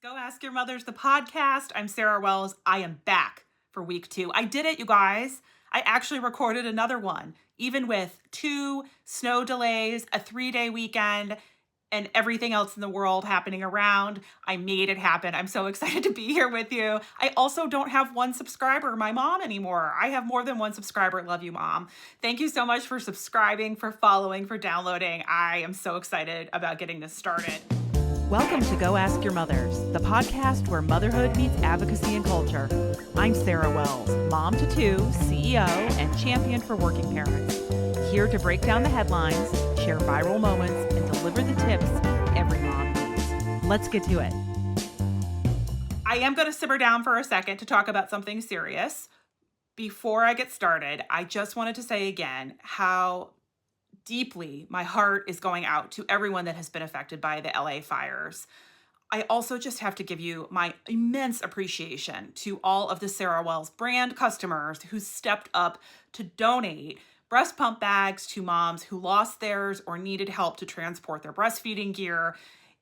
Go Ask Your Mothers, the podcast. I'm Sarah Wells. I am back for week 2. I did it, you guys. I actually recorded another one, even with 2 snow delays, a 3-day weekend, and everything else in the world happening around. I made it happen. I'm so excited to be here with you. I also don't have one subscriber, my mom, anymore. I have more than one subscriber. Love you, Mom. Thank you so much for subscribing, for following, for downloading. I am so excited about getting this started. Welcome to Go Ask Your Mothers, the podcast where motherhood meets advocacy and culture. I'm Sarah Wells, mom to 2, CEO, and champion for working parents. Here to break down the headlines, share viral moments, and deliver the tips every mom needs. Let's get to it. I am going to simmer down for a second to talk about something serious. Before I get started, I just wanted to say again how deeply my heart is going out to everyone that has been affected by the LA fires. I also just have to give you my immense appreciation to all of the Sarah Wells brand customers who stepped up to donate breast pump bags to moms who lost theirs or needed help to transport their breastfeeding gear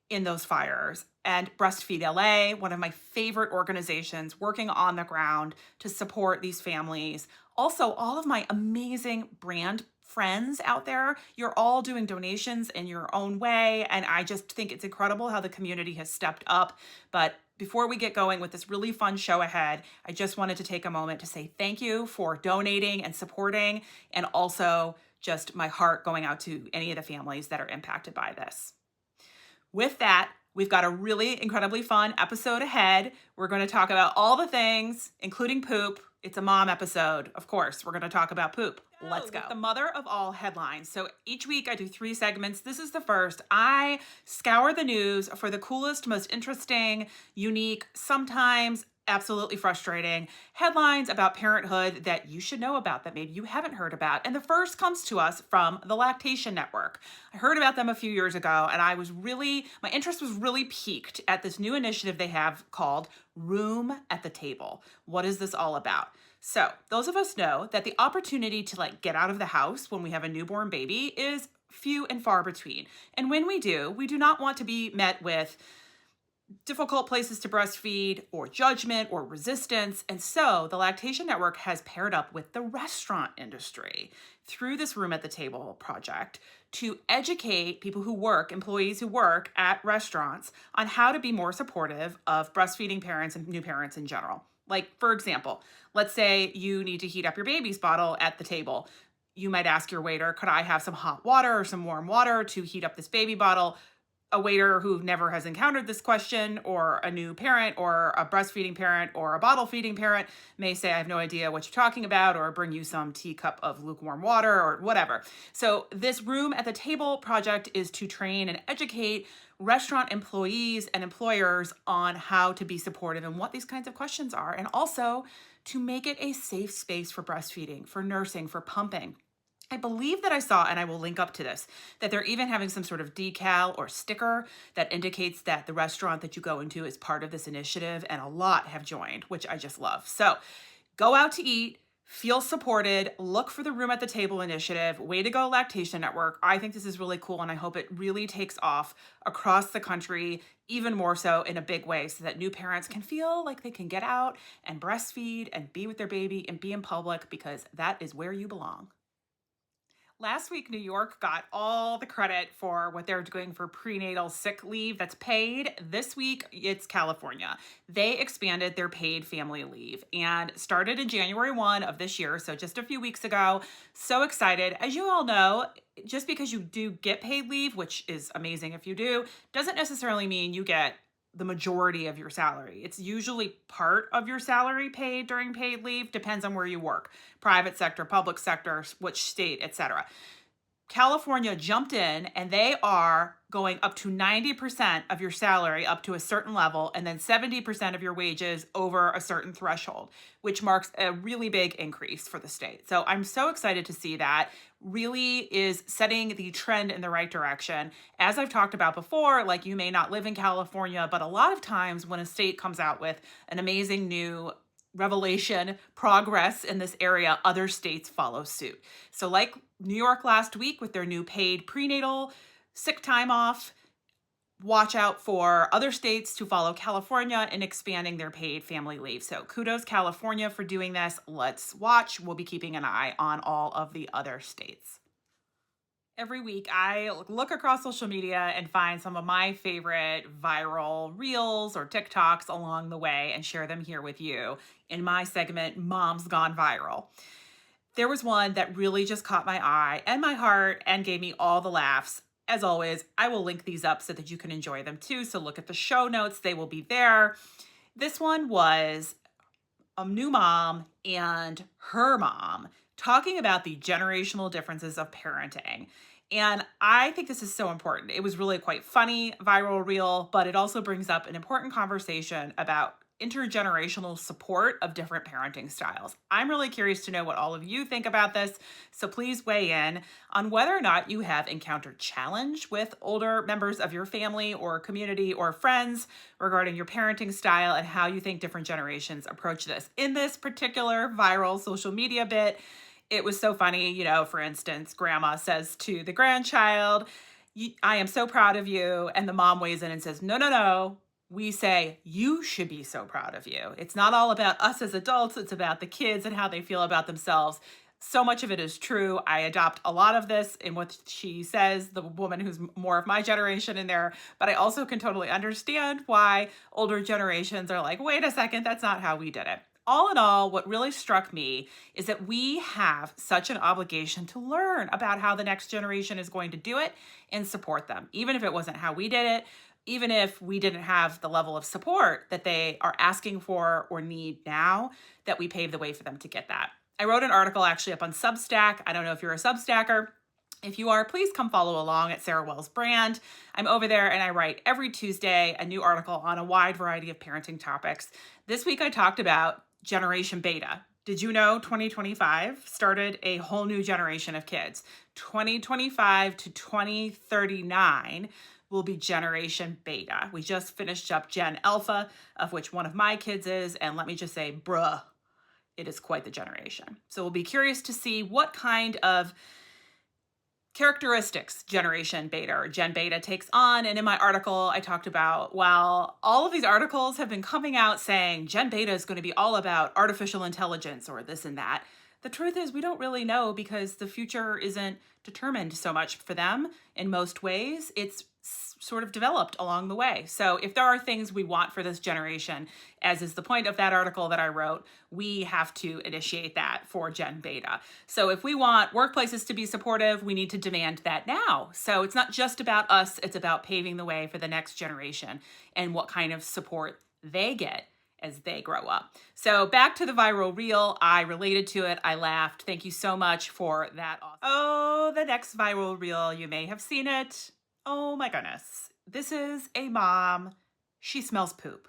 in those fires. And Breastfeed LA, one of my favorite organizations working on the ground to support these families. Also, all of my amazing brand friends out there, you're all doing donations in your own way. And I just think it's incredible how the community has stepped up. But before we get going with this really fun show ahead, I just wanted to take a moment to say thank you for donating and supporting, and also just my heart going out to any of the families that are impacted by this. With that, we've got a really incredibly fun episode ahead. We're going to talk about all the things, including poop. It's a mom episode. Of course, we're going to talk about poop. Let's go. The mother of all headlines. So each week I do 3 segments. This is the first. I scour the news for the coolest, most interesting, unique, sometimes absolutely frustrating headlines about parenthood that you should know about, that maybe you haven't heard about. And the first comes to us from the Lactation Network. I heard about them a few years ago, and my interest was really piqued at this new initiative they have called Room at the Table. What is this all about? So those of us know that the opportunity to get out of the house when we have a newborn baby is few and far between. And when we do not want to be met with difficult places to breastfeed or judgment or resistance. And so the Lactation Network has paired up with the restaurant industry through this Room at the Table project to educate employees who work at restaurants on how to be more supportive of breastfeeding parents and new parents in general. Like, for example, let's say you need to heat up your baby's bottle at the table. You might ask your waiter, could I have some hot water or some warm water to heat up this baby bottle? A waiter who never has encountered this question, or a new parent or a breastfeeding parent or a bottle feeding parent, may say, I have no idea what you're talking about, or bring you some teacup of lukewarm water or whatever. So this Room at the Table project is to train and educate restaurant employees and employers on how to be supportive and what these kinds of questions are, and also to make it a safe space for breastfeeding, for nursing, for pumping. I believe that I saw, and I will link up to this, that they're even having some sort of decal or sticker that indicates that the restaurant that you go into is part of this initiative, and a lot have joined, which I just love. So go out to eat, feel supported, look for the Room at the Table initiative. Way to go, Lactation Network. I think this is really cool, and I hope it really takes off across the country, even more so in a big way, so that new parents can feel like they can get out and breastfeed and be with their baby and be in public, because that is where you belong. Last week, New York got all the credit for what they're doing for prenatal sick leave that's paid. This week, it's California. They expanded their paid family leave and started in January 1 of this year, so just a few weeks ago. So excited. As you all know, just because you do get paid leave, which is amazing if you do, doesn't necessarily mean you get the majority of your salary. It's usually part of your salary paid during paid leave, depends on where you work, private sector, public sector, which state, etc. California jumped in, and they are going up to 90% of your salary up to a certain level, and then 70% of your wages over a certain threshold, which marks a really big increase for the state. So I'm so excited to see that. Really is setting the trend in the right direction. As I've talked about before, you may not live in California, but a lot of times when a state comes out with an amazing new revelation, progress in this area, other states follow suit. So like New York last week with their new paid prenatal sick time off, watch out for other states to follow California in expanding their paid family leave. So kudos California for doing this. Let's watch. We'll be keeping an eye on all of the other states. Every week, I look across social media and find some of my favorite viral reels or TikToks along the way and share them here with you in my segment, Mom's Gone Viral. There was one that really just caught my eye and my heart and gave me all the laughs. As always, I will link these up so that you can enjoy them too. So look at the show notes, they will be there. This one was a new mom and her mom talking about the generational differences of parenting. And I think this is so important. It was really quite funny, viral reel, but it also brings up an important conversation about intergenerational support of different parenting styles. I'm really curious to know what all of you think about this, so please weigh in on whether or not you have encountered challenge with older members of your family or community or friends regarding your parenting style and how you think different generations approach this. In this particular viral social media bit, it was so funny. You know, for instance, grandma says to the grandchild, I am so proud of you. And the mom weighs in and says, no, no, no. We say, you should be so proud of you. It's not all about us as adults. It's about the kids and how they feel about themselves. So much of it is true. I adopt a lot of this in what she says, the woman who's more of my generation in there, but I also can totally understand why older generations are like, wait a second, that's not how we did it. All in all, what really struck me is that we have such an obligation to learn about how the next generation is going to do it and support them, even if it wasn't how we did it, even if we didn't have the level of support that they are asking for or need now, that we pave the way for them to get that. I wrote an article actually up on Substack. I don't know if you're a Substacker. If you are, please come follow along at Sarah Wells Brand. I'm over there and I write every Tuesday a new article on a wide variety of parenting topics. This week I talked about Generation Beta. Did you know 2025 started a whole new generation of kids? 2025 to 2039 will be Generation Beta. We just finished up Gen Alpha, of which one of my kids is, and let me just say, bruh, it is quite the generation. So we'll be curious to see what kind of characteristics Generation Beta or Gen Beta takes on. And in my article, I talked about, while all of these articles have been coming out saying Gen Beta is going to be all about artificial intelligence or this and that, the truth is we don't really know because the future isn't determined so much for them in most ways. It's sort of developed along the way. So if there are things we want for this generation, as is the point of that article that I wrote, we have to initiate that for Gen Beta. So if we want workplaces to be supportive, we need to demand that now. So it's not just about us, it's about paving the way for the next generation and what kind of support they get as they grow up. So back to the viral reel, I related to it, I laughed. Thank you so much for that. Oh, the next viral reel, you may have seen it. Oh my goodness. This is a mom. She smells poop.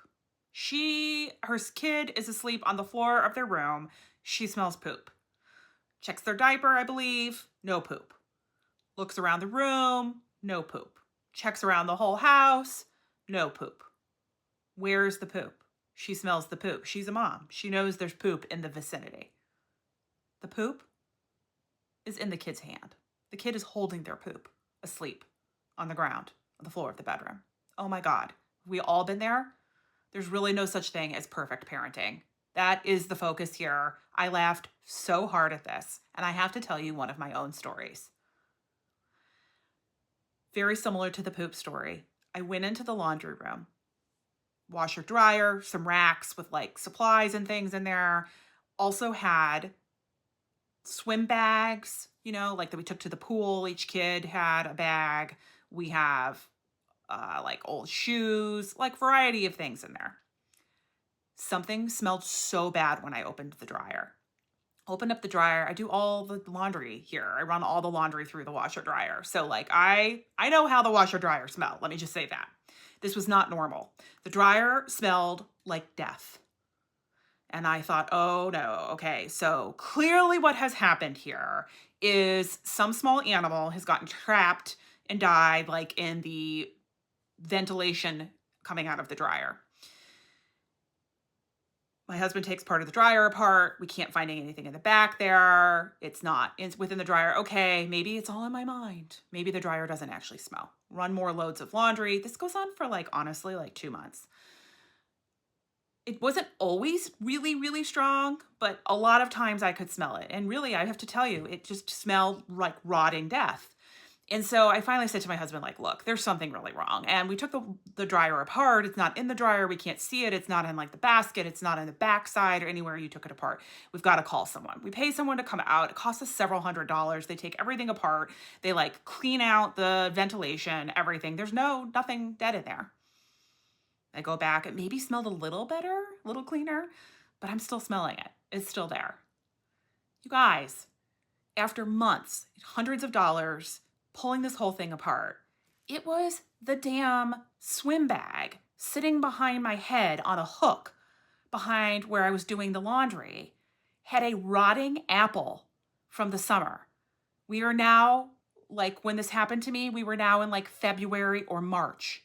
Her kid is asleep on the floor of their room. She smells poop. Checks their diaper, I believe. No poop. Looks around the room. No poop. Checks around the whole house. No poop. Where's the poop? She smells the poop. She's a mom. She knows there's poop in the vicinity. The poop is in the kid's hand. The kid is holding their poop, asleep on the ground, on the floor of the bedroom. Oh my God. Have we all been there? There's really no such thing as perfect parenting. That is the focus here. I laughed so hard at this, and I have to tell you one of my own stories. Very similar to the poop story. I went into the laundry room, washer dryer, some racks with like supplies and things in there. Also had swim bags, you know, like that we took to the pool. Each kid had a bag. We have like old shoes, like variety of things in there. Something smelled so bad when I opened the dryer. Opened up the dryer. I do all the laundry here. I run all the laundry through the washer dryer. So like I know how the washer dryer smell. Let me just say that. This was not normal. The dryer smelled like death. And I thought, oh no, okay. So clearly what has happened here is some small animal has gotten trapped and died like in the ventilation coming out of the dryer. My husband takes part of the dryer apart. We can't find anything in the back there. It's not within the dryer. Okay, maybe it's all in my mind. Maybe the dryer doesn't actually smell. Run more loads of laundry. This goes on for honestly, 2 months. It wasn't always really, really strong, but a lot of times I could smell it. And really, I have to tell you, it just smelled like rotting death. And so I finally said to my husband, look, there's something really wrong. And we took the dryer apart. It's not in the dryer. We can't see it. It's not in the basket. It's not in the backside or anywhere you took it apart. We've got to call someone. We pay someone to come out. It costs us several $100s. They take everything apart. They clean out the ventilation, everything. There's nothing dead in there. I go back. It maybe smelled a little better, a little cleaner, but I'm still smelling it. It's still there. You guys, after months, hundreds of dollars, pulling this whole thing apart, it was the damn swim bag sitting behind my head on a hook behind where I was doing the laundry, had a rotting apple from the summer. We are now, when this happened to me, we were now in February or March.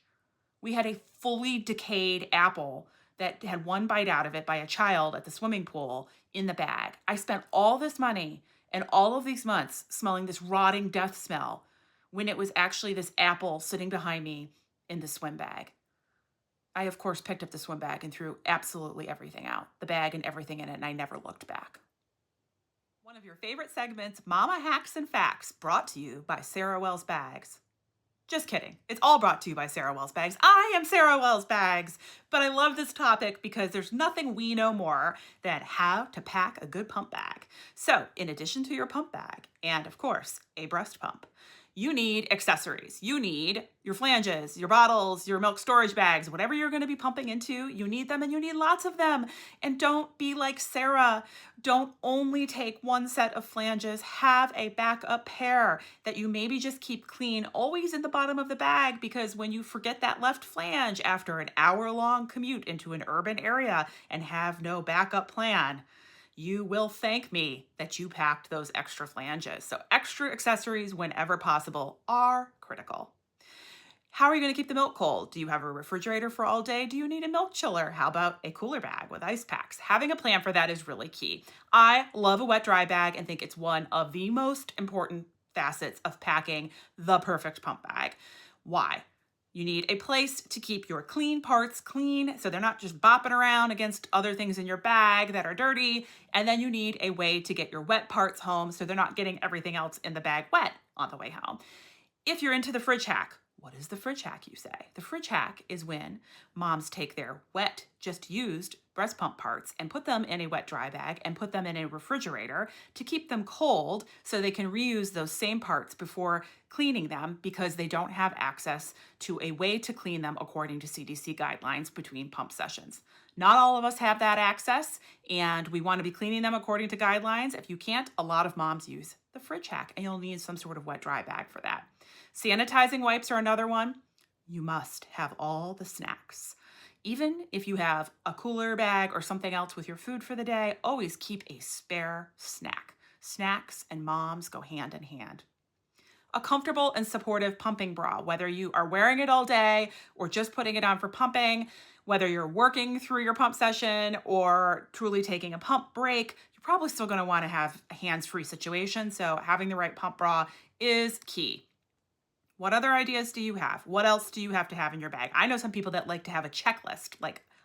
We had a fully decayed apple that had one bite out of it by a child at the swimming pool in the bag. I spent all this money and all of these months smelling this rotting death smell when it was actually this apple sitting behind me in the swim bag. I, of course, picked up the swim bag and threw absolutely everything out, the bag and everything in it, and I never looked back. One of your favorite segments, Mama Hacks and Facts, brought to you by Sarah Wells Bags. Just kidding. It's all brought to you by Sarah Wells Bags. I am Sarah Wells Bags, but I love this topic because there's nothing we know more than how to pack a good pump bag. So, in addition to your pump bag and, of course, a breast pump, you need accessories. You need your flanges, your bottles, your milk storage bags, whatever you're going to be pumping into, you need them and you need lots of them. And don't be like Sarah. Don't only take one set of flanges. Have a backup pair that you maybe just keep clean, always in the bottom of the bag, because when you forget that left flange after an hour-long commute into an urban area and have no backup plan, you will thank me that you packed those extra flanges. So extra accessories whenever possible are critical. How are you going to keep the milk cold? Do you have a refrigerator for all day? Do you need a milk chiller? How about a cooler bag with ice packs? Having a plan for that is really key. I love a wet dry bag and think it's one of the most important facets of packing the perfect pump bag. Why? You need a place to keep your clean parts clean so they're not just bopping around against other things in your bag that are dirty. And then you need a way to get your wet parts home so they're not getting everything else in the bag wet on the way home. If you're into the fridge hack, what is the fridge hack, you say? The fridge hack is when moms take their wet, just used breast pump parts and put them in a wet dry bag and put them in a refrigerator to keep them cold so they can reuse those same parts before cleaning them because they don't have access to a way to clean them according to CDC guidelines between pump sessions. Not all of us have that access, and we want to be cleaning them according to guidelines. If you can't, a lot of moms use the fridge hack, and you'll need some sort of wet dry bag for that. Sanitizing wipes are another one. You must have all the snacks. Even if you have a cooler bag or something else with your food for the day, always keep a spare snack. Snacks and moms go hand in hand. A comfortable and supportive pumping bra, whether you are wearing it all day or just putting it on for pumping, whether you're working through your pump session or truly taking a pump break, you're probably still going to want to have a hands-free situation. So having the right pump bra is key. What other ideas do you have? What else do you have to have in your bag? I know some people that like to have a checklist.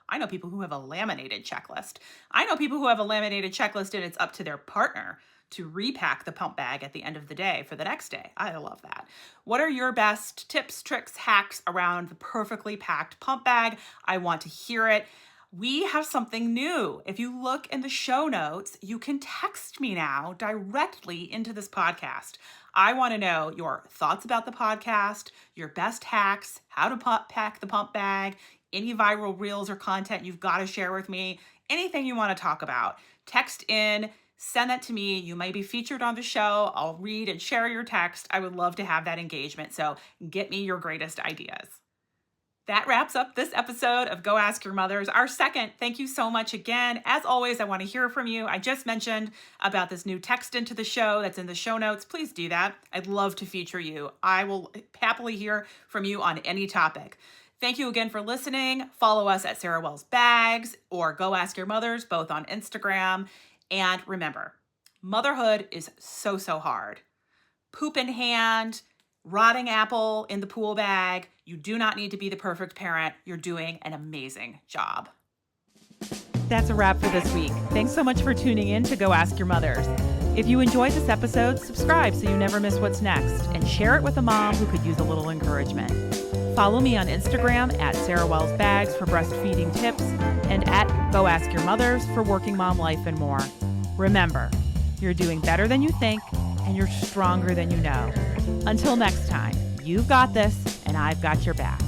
I know people who have a laminated checklist. I know people who have a laminated checklist and it's up to their partner to repack the pump bag at the end of the day for the next day. I love that. What are your best tips, tricks, hacks around the perfectly packed pump bag? I want to hear it. We have something new. If you look in the show notes, you can text me now directly into this podcast. I want to know your thoughts about the podcast, your best hacks, how to pack the pump bag, any viral reels or content you've got to share with me, anything you want to talk about. Text in, send that to me. You may be featured on the show. I'll read and share your text. I would love to have that engagement. So get me your greatest ideas. That wraps up this episode of Go Ask Your Mothers, our second. Thank you so much again. As always, I want to hear from you. I just mentioned about this new text into the show that's in the show notes. Please do that. I'd love to feature you. I will happily hear from you on any topic. Thank you again for listening. Follow us at Sarah Wells Bags or Go Ask Your Mothers, both on Instagram. And remember, motherhood is so hard. Poop in hand, rotting apple in the pool bag. You do not need to be the perfect parent. You're doing an amazing job. That's a wrap for this week. Thanks so much for tuning in to Go Ask Your Mothers. If you enjoyed this episode, subscribe so you never miss what's next, and share it with a mom who could use a little encouragement. Follow me on Instagram at Sarah Wells Bags for breastfeeding tips and at Go Ask Your Mothers for working mom life and more. Remember, you're doing better than you think, and you're stronger than you know. Until next time, you've got this, and I've got your back.